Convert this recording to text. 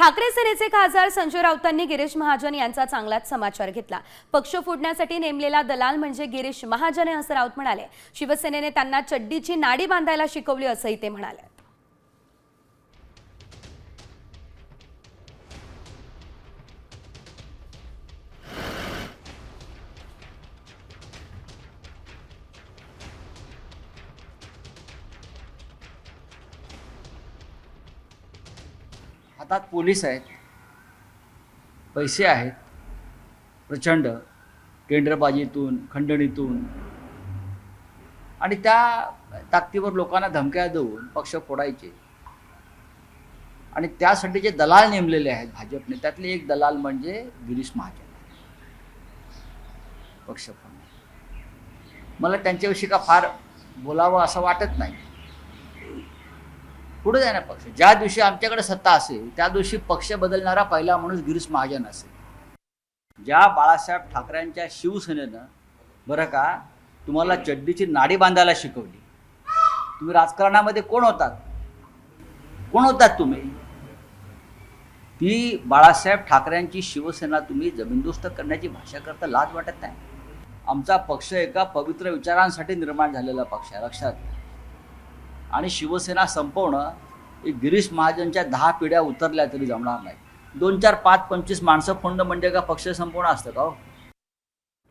ठाकरे सेनेचे खासदार संजय राऊतांनी गिरीश महाजन यांचा चांगलाच समाचार घेतला। पक्ष फोडण्यासाठी नेमलेला दलाल म्हणजे गिरीश महाजन आहे असं राऊत म्हणाले। शिवसेनेने त्यांना चड्डीची नाडी बांधायला शिकवली असंही ते म्हणाले। हातात पोलीस आहेत, पैसे आहेत प्रचंड, टेंडरबाजीतून खंडणीतून, आणि त्या ताकदीवर लोकांना धमक्या देऊन पक्ष फोडायचे। आणि त्यासाठी जे दलाल नेमलेले आहेत भाजपने, त्यातले एक दलाल म्हणजे गिरीश महाजन पक्ष फोडणे। मला त्यांच्याविषयी का फार बोलावं असं वाटत नाही। पुढे जाणार पक्ष, ज्या दिवशी आमच्याकडे सत्ता असेल त्या दिवशी पक्ष बदलणारा पहिला माणूस गिरीश महाजन असेल। ज्या बाळासाहेब ठाकरेंच्या शिवसेनेनं बरं का तुम्हाला चड्डीची नाडी बांधायला शिकवली, तुम्ही राजकारणामध्ये कोण होतात तुम्ही? ती बाळासाहेब ठाकरेंची शिवसेना तुम्ही जमीनदोस्त करण्याची भाषा करता लाज वाटत नाही? आमचा पक्ष एका पवित्र विचारांसाठी निर्माण झालेला पक्ष आहे, लक्षात घ्या। आणि शिवसेना संपवणं गिरीश महाजनच्या 10 पिढ्या उतरल्या तरी जमणार नाही। 2, 4, 5, 25 माणसं फोडणं म्हणजे का पक्ष संपवणं असतं का हो?